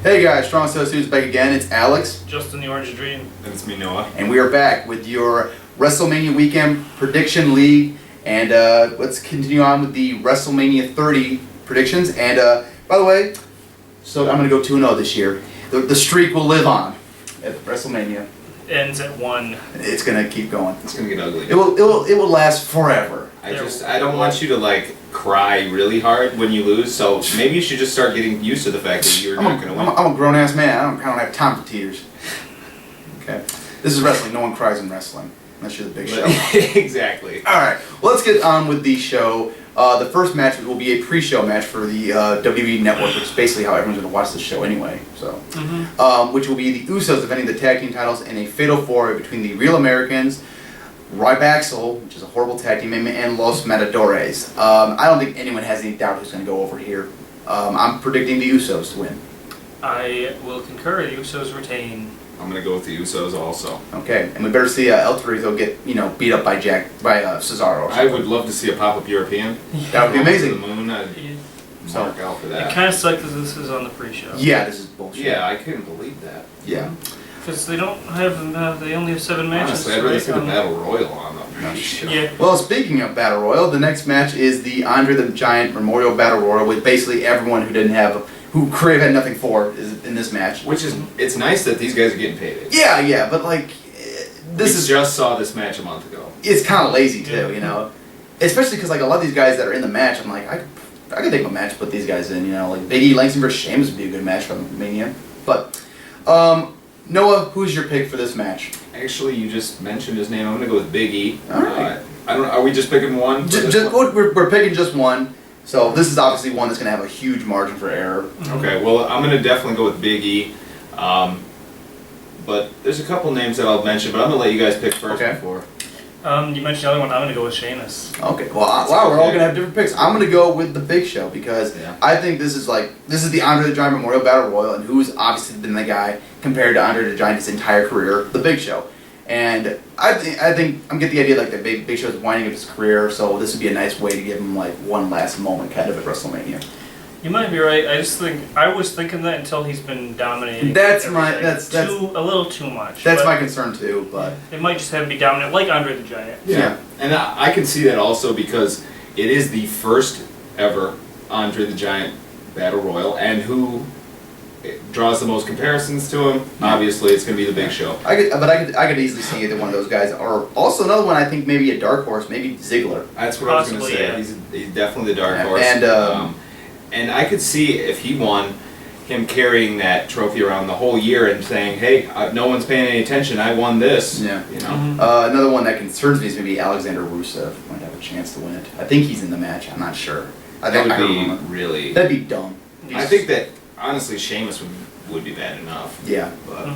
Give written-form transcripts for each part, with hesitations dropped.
Hey guys, Strong Associates back again. It's Alex. Justin the Orange Dream. And it's me, Noah. And we are back with your WrestleMania weekend prediction league. And let's continue on with the WrestleMania 30 predictions. And by the way, so I'm going to go 2-0 this year. The streak will live on at WrestleMania. Ends at 1. It's going to keep going. It's gonna get ugly. It will last forever. I don't want you to like cry really hard when you lose. So maybe you should just start getting used to the fact that you're not gonna win. I'm a grown ass man. I don't have time for tears. Okay, this is wrestling. No one cries in wrestling unless you're the Big Show. Exactly. All right, well, let's get on with the show. The first match will be a pre-show match for the WWE Network, which is basically how everyone's going to watch the show anyway. So, which will be the Usos defending the tag team titles in a fatal four between the Real Americans, Ryback, which is a horrible tag team name, and Los Matadores. I don't think anyone has any doubt who's going to go over here. I'm predicting the Usos to win. I will concur. The Usos retain. I'm gonna go with the Usos also. Okay, and we better see El Torito get beat up by Cesaro. I would love to see a pop-up European. That would be amazing. To the moon. I'd mark out for that. It kind of sucks because this is on the pre-show. Yeah, this is bullshit. Yeah, I couldn't believe that. Yeah. Because they don't have they only have 7 matches. Honestly, I'd rather see the Battle Royal on the pre-show. Yeah. Well, speaking of Battle Royal, the next match is the Andre the Giant Memorial Battle Royal with basically everyone who Crave had nothing for is in this match. Which is, it's nice that these guys are getting paid. Yeah, but like, Just saw this match a month ago. It's kind of lazy too, especially because like a lot of these guys that are in the match, I'm like, I could think of a match to put these guys in, like Big E Langston versus Sheamus would be a good match for Mania. But Noah, who's your pick for this match? Actually, you just mentioned his name. I'm gonna go with Big E. All right. I don't. Are we just picking one? We're picking just one. So this is obviously one that's going to have a huge margin for error. Okay, well, I'm going to definitely go with Big E. But there's a couple names that I'll mention, but I'm going to let you guys pick first before. You mentioned the other one. I'm going to go with Sheamus. Okay, well, wow, we're all going to have different picks. I'm going to go with the Big Show because I think this is the Andre the Giant Memorial Battle Royal, and who's obviously been the guy compared to Andre the Giant his entire career, the Big Show. And I think I'm getting the idea like the Big Show's winding up his career, so this would be a nice way to give him like one last moment kind of at WrestleMania. You might be right. I was thinking that until he's been dominating. That's a little too much. That's my concern too, but they might just have him be dominant like Andre the Giant. Yeah. And I can see that also because it is the first ever Andre the Giant Battle Royal, and who draws the most comparisons to him. Obviously, it's going to be the Big Show. I could easily see either one of those guys, or also another one. I think maybe a dark horse, maybe Ziggler. That's what I was going to say. Yeah. He's definitely the dark horse. And I could see if he won, him carrying that trophy around the whole year and saying, "Hey, no one's paying any attention. I won this." Yeah. Another one that concerns me is maybe Alexander Rusev might have a chance to win it. I think he's in the match. I'm not sure. That would be really. That'd be dumb. I think that. Honestly, Sheamus would be bad enough. Yeah. But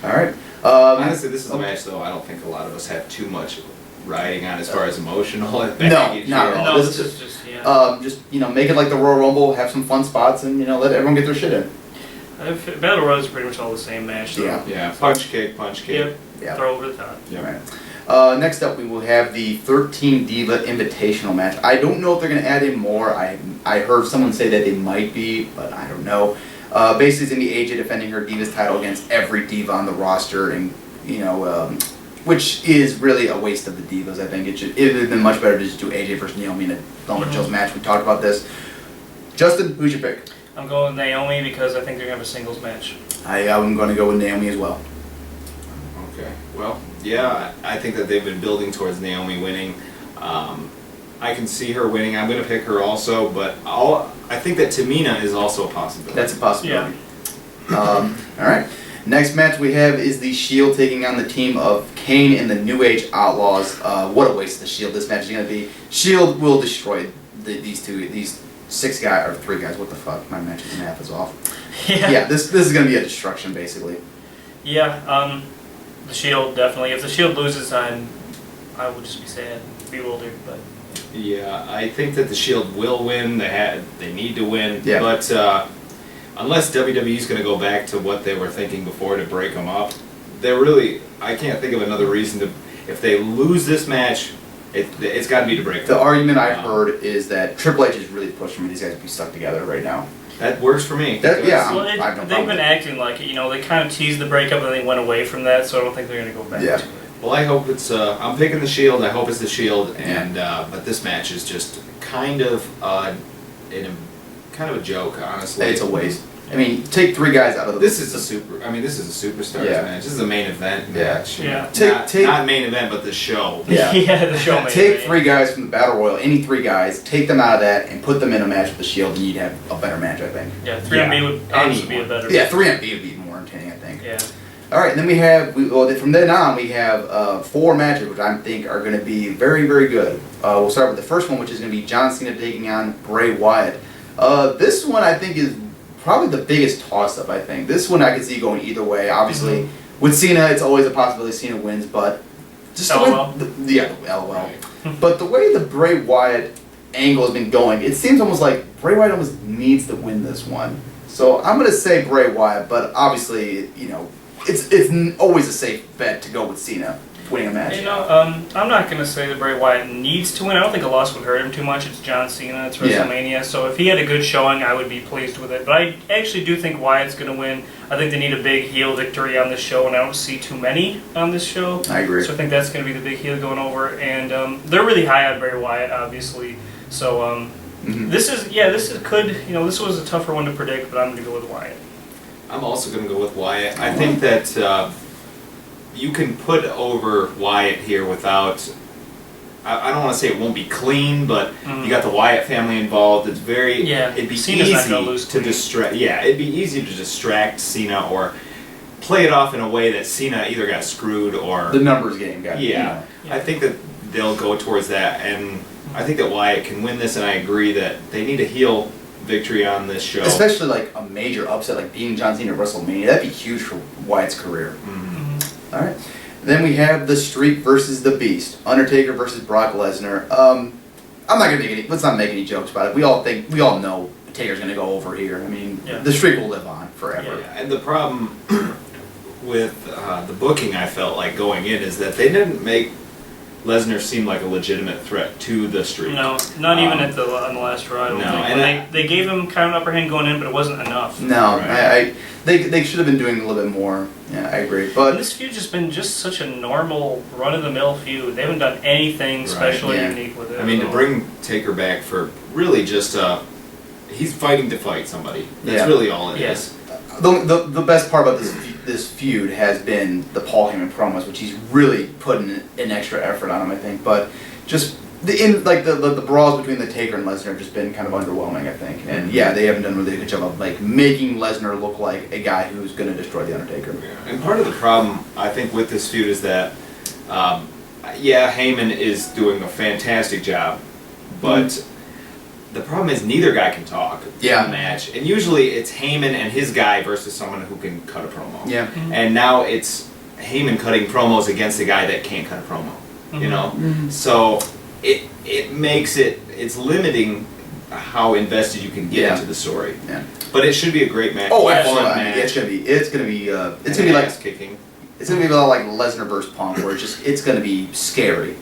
all right. Honestly, this is a match, though, I don't think a lot of us have too much riding on as far as emotional. No, not at all. No, this is just make it like the Royal Rumble, have some fun spots, and let everyone get their shit in. Battle Royals are pretty much all the same match. So. Yeah. Punch kick. Yep. Throw over the top. Yeah. Right. Next up, we will have the 13 Diva Invitational match. I don't know if they're going to add in more. I heard someone say that they might be, but I don't know. Basically, it's going to be AJ defending her Divas title against every Diva on the roster, and which is really a waste of the Divas. I think it would have been much better to just do AJ versus Naomi in a Lumber Jill's match. We talked about this. Justin, who's your pick? I'm going with Naomi because I think they're going to have a singles match. I'm going to go with Naomi as well. Okay. Well, yeah, I think that they've been building towards Naomi winning. I can see her winning. I'm going to pick her also, but I think that Tamina is also a possibility. That's a possibility. Yeah. All right. Next match we have is the Shield taking on the team of Kane and the New Age Outlaws. What a waste of the Shield this match is going to be. Shield will destroy these 3 guys. What the fuck? My match's math is off. Yeah. This is going to be a destruction basically. Yeah. The Shield definitely. If the Shield loses, I would just be sad, bewildered, but. Yeah, I think that the Shield will win. They need to win. Yeah. But unless WWE's going to go back to what they were thinking before to break them up, I can't think of another reason to. If they lose this match, it's got to be to break them up. The argument I heard is that Triple H is really pushing for these guys to be stuck together right now. That works for me. Yeah. Well, I have no they've problem been with acting like it. You know, they kind of teased the breakup and they went away from that, so I don't think they're going to go back Yeah. to it. Well, I hope it's. I'm picking the Shield. I hope it's the Shield, and but this match is just kind of kind of a joke, honestly. It's a waste. I mean, take 3 guys out of the. This is a super. I mean, this is a superstars match. This is a main event match. Yeah. Not main event, but the show. Yeah. Yeah, the show. Take 3 guys from the Battle Royal, any 3 guys, take them out of that, and put them in a match with the Shield, and you'd have a better match, I think. Yeah, 3MB would honestly be a better. Yeah, 3MB would be more entertaining, I think. Yeah. All right, and then we have, from then on, we have 4 matches, which I think are going to be very, very good. We'll start with the first one, which is going to be John Cena taking on Bray Wyatt. This one, I think, is probably the biggest toss-up, I think. This one I could see going either way. Obviously, with Cena, it's always a possibility Cena wins, but just LOL. LOL. But the way the Bray Wyatt angle has been going, it seems almost like Bray Wyatt almost needs to win this one. So I'm going to say Bray Wyatt, but obviously, you know, it's always a safe bet to go with Cena winning a match. You know, I'm not going to say that Bray Wyatt needs to win. I don't think a loss would hurt him too much. It's John Cena. It's WrestleMania. So if he had a good showing, I would be pleased with it. But I actually do think Wyatt's going to win. I think they need a big heel victory on this show, and I don't see too many on this show. I agree. So I think that's going to be the big heel going over. And they're really high on Bray Wyatt, obviously. So this was a tougher one to predict, but I'm going to go with Wyatt. I'm also going to go with Wyatt. I think that you can put over Wyatt here without. I don't want to say it won't be clean, but you got the Wyatt family involved. It's very. It'd be Cena's not gonna easy lose to distract. Yeah, it'd be easy to distract Cena or play it off in a way that Cena either got screwed or the numbers game got. Yeah, I think that they'll go towards that, and I think that Wyatt can win this. And I agree that they need a heel victory on this show, especially like a major upset like beating John Cena at WrestleMania. That'd be huge for Wyatt's career. All right. Then we have the Streak versus the Beast, Undertaker versus Brock Lesnar. I'm not gonna make any. Let's not make any jokes about it. We all know Taker's gonna go over here. I mean, the Streak will live on forever. Yeah. And the problem with the booking, I felt like going in, is that they didn't make Lesnar seem like a legitimate threat to the Streak. No, not even on the last Raw. I don't think. And they gave him kind of upper hand going in, but it wasn't enough. No, right. They should have been doing a little bit more. Yeah, I agree. But and this feud's just been such a normal, run-of-the-mill feud. They haven't done anything special or unique with it. I mean, to bring Taker back for really just he's fighting to fight somebody. That's really all it is. The best part about this feud has been the Paul Heyman promos, which he's really putting an extra effort on him, I think. But just the brawls between the Taker and Lesnar have just been kind of underwhelming, I think. And they haven't done a really good job of like making Lesnar look like a guy who's going to destroy the Undertaker. Yeah. And part of the problem I think with this feud is that Heyman is doing a fantastic job, but the problem is neither guy can talk in the match. And usually it's Heyman and his guy versus someone who can cut a promo. Yeah. And now it's Heyman cutting promos against a guy that can't cut a promo. You know? So it makes it's limiting how invested you can get into the story. Yeah. But it should be a great match. Oh, absolutely. It's gonna be like kicking. It's gonna be a lot like Lesnar versus Punk, where it's gonna be scary.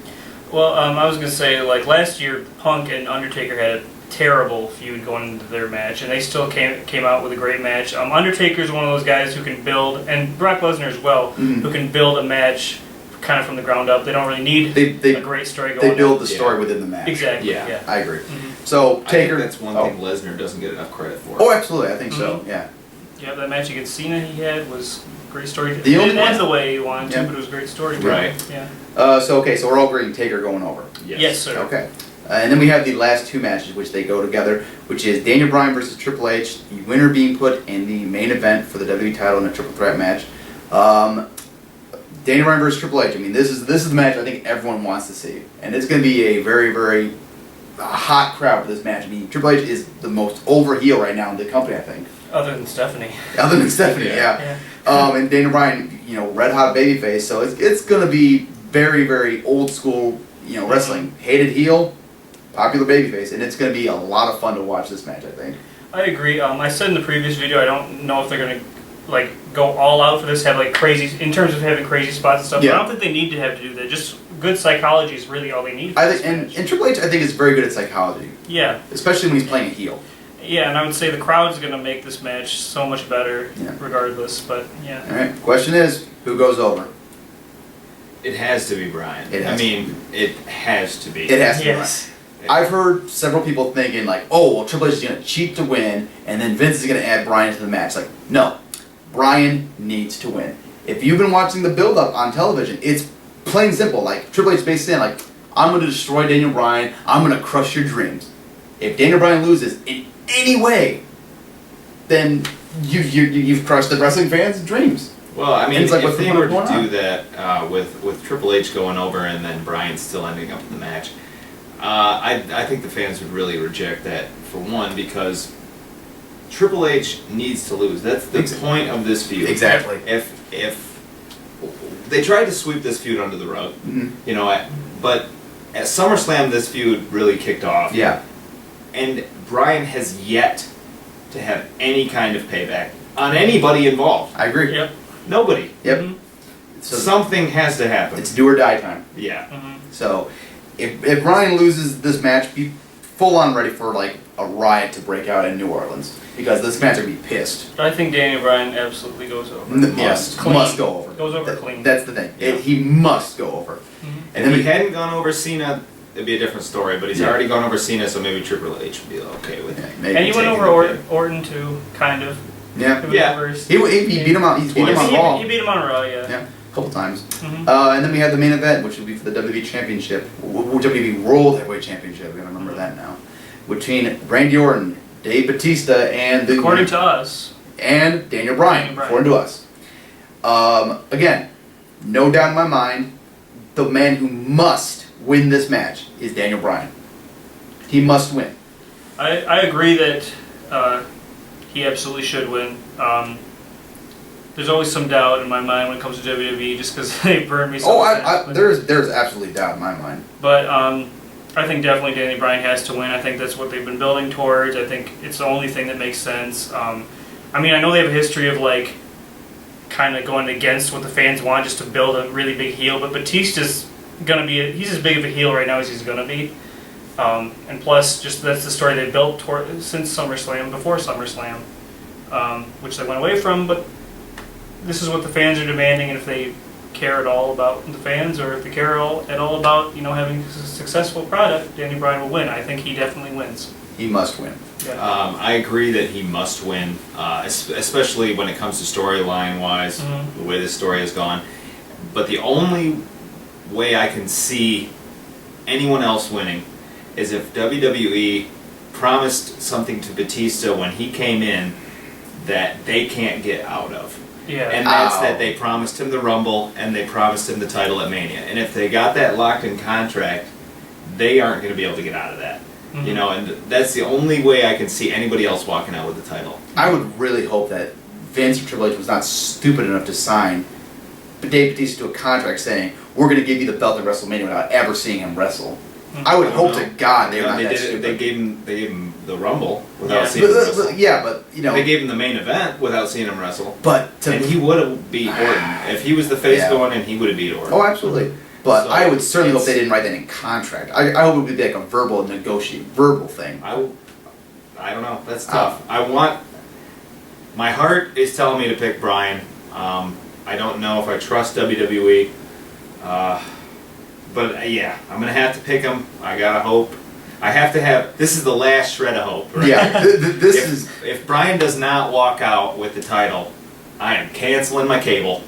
Well, I was gonna say, like last year, Punk and Undertaker had a terrible feud going into their match, and they still came out with a great match. Undertaker's one of those guys who can build, and Brock Lesnar as well, who can build a match kind of from the ground up. They don't really need a great story going. They build the story within the match. Exactly. Yeah. I agree. So Taker, I think that's one thing Lesnar doesn't get enough credit for. Oh, absolutely. I think so. Yeah. Yeah, that match against Cena he had was a great story. The only didn't end the way he wanted to, but it was a great story. Right. Yeah. So we're all agreeing Taker going over. Yes, sir. Okay. And then we have the last 2 matches which they go together, which is Daniel Bryan versus Triple H, the winner being put in the main event for the WWE title in a triple threat match. Daniel Bryan versus Triple H. I mean, this is the match I think everyone wants to see, and it's going to be a very, very hot crowd for this match. I mean, Triple H is the most over heel right now in the company, I think. Other than Stephanie. Other than Stephanie, yeah. And Daniel Bryan, red hot babyface, so it's going to be very, very old school, wrestling. Hated heel, popular babyface, and it's going to be a lot of fun to watch this match, I think. I agree. I said in the previous video, I don't know if they're going to go all out for this, have crazy in terms of having crazy spots and stuff. But I don't think they need to have to do that. Just good psychology is really all they need. I think, and Triple H, I think, is very good at psychology. Yeah. Especially when he's playing a heel. Yeah, and I would say the crowd's going to make this match so much better, Yeah. regardless. But yeah. All right. Question is, who goes over? It has to be Bryan. It has it has to be. It has to Yes. be. I've heard several people thinking like, oh, well, Triple H is gonna cheat to win, and then Vince is gonna add Bryan to the match. Like, no, Bryan needs to win. If you've been watching the build-up on television, it's plain and simple. Like Triple H basically saying, like, I'm gonna destroy Daniel Bryan. I'm gonna crush your dreams. If Daniel Bryan loses in any way, then you've crushed the wrestling fans' dreams. Well, I mean, Things like if what's they were going to on. do that with Triple H going over and then Bryan still ending up in the match, I think the fans would really reject that, for one, because Triple H needs to lose. That's the point of this feud. Exactly. If they tried to sweep this feud under the rug, you know, but at SummerSlam this feud really kicked off. Yeah. And Bryan has yet to have any kind of payback on anybody involved. I agree. Yep. Nobody. Yep. Mhm. So Something has to happen. it's do or die time. Yeah. Mhm. So if Bryan loses this match, be full on ready for like a riot to break out in New Orleans because this match would be pissed. I think Daniel Bryan absolutely goes over. Yes, Clean. must go over. Goes over clean. That's the thing. Yeah. He must go over. And If then he we hadn't gone over Cena, it'd be a different story. But he's Yeah. already gone over Cena, so maybe Triple H would be okay with it. maybe And he went take over it. Orton too, kind of. Yeah. He was Yeah. over his- He beat him out. He's beat him on Raw. He beat him on Raw, yeah. Yeah, a couple times. Mhm. And then we have the main event, which will be for the WWE Championship, WWE World Heavyweight Championship. We gotta remember that now. Between Randy Orton, Dave Batista, and the According to us. and Daniel Bryan, Daniel Bryan. according to us. Again, no doubt in my mind, the man who must win this match is Daniel Bryan. He must win. I agree that he absolutely should win. There's always some doubt in my mind when it comes to WWE just because they burned me so fast. There's absolutely doubt in my mind. But I think definitely Daniel Bryan has to win. I think that's what they've been building towards. I think it's the only thing that makes sense. I mean, I know they have a history of like kind of going against what the fans want just to build a really big heel, but Batista's gonna be he's as big of a heel right now as he's gonna be. And plus, just that's the story they built since SummerSlam, before SummerSlam, which they went away from. But this is what the fans are demanding, and if they care at all about the fans, or if they care at all about having a successful product, Daniel Bryan will win. I think he definitely wins. He must win. Yeah. I agree that he must win, especially when it comes to storyline wise, the way this story has gone. But the only way I can see anyone else winning is if WWE promised something to Batista when he came in that they can't get out of. Yeah. And that's that they promised him the Rumble and they promised him the title at Mania. And if they got that locked in contract, they aren't going to be able to get out of that. Mhm. You know, and that's the only way I can see anybody else walking out with the title. I would really hope that Vince or Triple H was not stupid enough to sign Dave Batista to a contract saying, we're going to give you the belt at WrestleMania without ever seeing him wrestle. I would hope to God they were not they that did stupid. They gave him the Rumble without Yeah. seeing him wrestle. But They gave him the main event without seeing him wrestle. but to And he would have beat Orton. If he was the face Yeah. going in, he would have beat Orton. oh, absolutely. But So, I would certainly hope it's- they didn't write that in contract. I hope it would be like a verbal thing. I don't know. That's tough. My heart is telling me to pick Bryan. I don't know if I trust WWE. But yeah, I'm going to have to pick him. I got to hope. I have to have, this is the last shred of hope. Right? Yeah, this If Bryan does not walk out with the title, I am canceling my cable.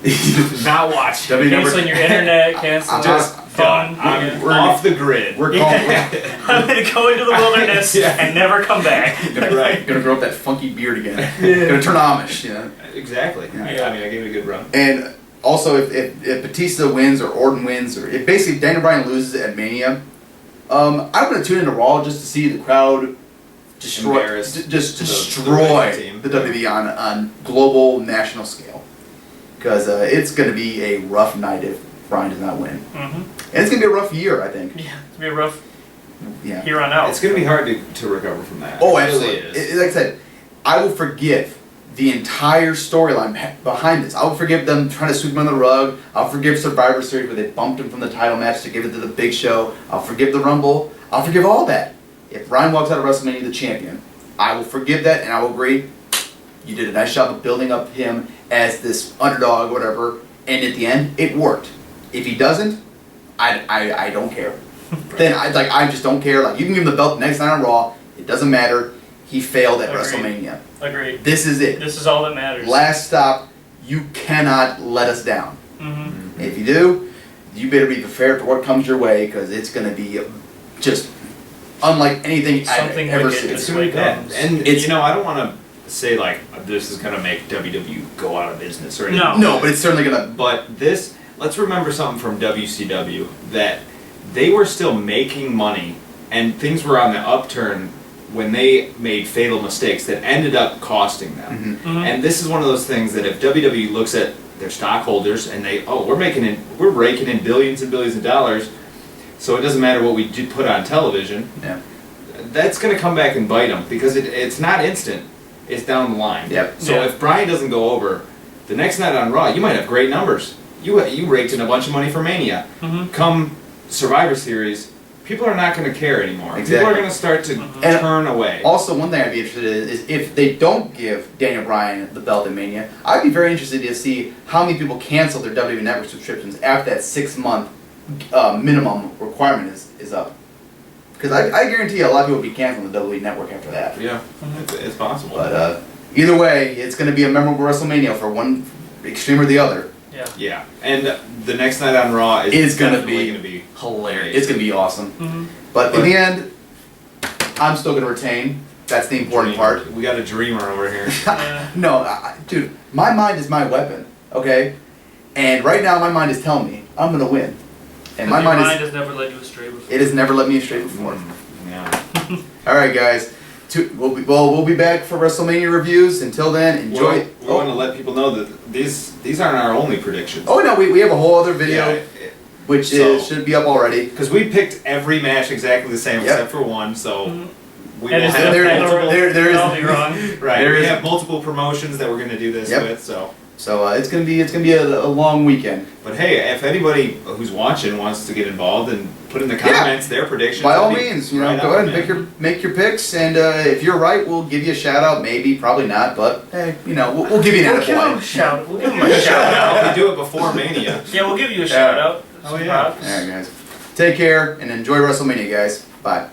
Not watching. WWE never- Canceling your internet, canceling Just phone. done. I'm Yeah. We're off the grid. we're Yeah. I'm going to go into the wilderness Yeah. and never come back. Right. gonna grow up that funky beard again. Gonna turn Amish, you know. Exactly. Yeah. I mean, I gave it a good run. And also, if Batista wins or Orton wins, or if basically Daniel Bryan loses at Mania, I'm gonna tune into Raw just to see the crowd Embarrass just the destroy team. the WWE on global national scale, because it's gonna be a rough night if Bryan does not win, Mm-hmm. and it's gonna be a rough year, I think. Yeah, it's going to be a rough Yeah. here on out. It's going to be hard to recover from that. Oh, It absolutely. really is. Like I said, I will forgive the entire storyline behind this. I will forgive them trying to sweep him under the rug. I'll forgive Survivor Series where they bumped him from the title match to give it to the Big Show. I'll forgive the Rumble. I'll forgive all that. If Bryan walks out of WrestleMania the champion, I will forgive that and I will agree. You did a nice job of building up him as this underdog or whatever, and at the end, it worked. If he doesn't, I don't care. Then I just don't care. Like, you can give him the belt next night on Raw. It doesn't matter. He failed at Agreed. WrestleMania. Agreed. This is it. This is all that matters. Last stop. You cannot let us down. Mm-hmm. If you do, you better be prepared for what comes your way, because it's going to be just unlike anything Something I've ever wicked seen. this It's gonna be way bad. comes. And It's- you know, I don't want to say like this is gonna make WWE go out of business or anything. No. No, but it's certainly going to. But this, let's remember something from WCW, that they were still making money and things were on the upturn when they made fatal mistakes that ended up costing them. Mhm. Mhm. And this is one of those things that if WWE looks at their stockholders and we're raking in billions and billions of dollars, so it doesn't matter what we do put on television. Yeah. That's going to come back and bite them because it's not instant. It's down the line. Yep. So Yeah. if Bryan doesn't go over, the next night on Raw, you might have great numbers. You raked in a bunch of money for Mania. Mhm. Come Survivor Series, people are not going to care anymore. People Exactly. are going to start to And turn away. Also, one thing I'd be interested in is if they don't give Daniel Bryan the belt in Mania, I'd be very interested to see how many people cancel their WWE Network subscriptions after that 6-month minimum requirement is up. Because I guarantee you a lot of people will be canceling the WWE Network after that. Yeah, Mm-hmm. it's possible. But either way, it's going to be a memorable WrestleMania for one extreme or the other. Yeah. yeah, and the next night on Raw is It's gonna definitely be gonna be Hilarious. It's going to be awesome. Mm-hmm. But in the end, I'm still going to retain. That's the important part. We got a dreamer over here. Yeah. No, dude, my mind is my weapon, okay? And right now, my mind is telling me I'm gonna win, and my Your mind mind is. has never led you astray before. It has never led me astray before. Yeah. All right, guys. We'll be back for WrestleMania reviews. Until then, enjoy. Well, we want to let people know that these aren't our only predictions. Oh no, we have a whole other video Yeah, which so- should be up already. because we picked every match exactly the same Yep. except for one, so Mhm. we And will it's have there- multiple. there is- I'll be wrong. Right, there we is- have multiple promotions that we're going to do this Yep. with. So it's gonna be a long weekend. But hey, if anybody who's watching wants to get involved and put in the comments their predictions, By all that'd be means, right go on, ahead and man. make your picks, and if you're right, we'll give you a shout out. Maybe, probably not, but hey, we'll give you an We'll give him a attaboy. shout. We'll give him a shout out. If we do it before Mania. Yeah, we'll give you a shout out. Oh, yeah. All right, guys. Take care and enjoy WrestleMania, guys. Bye.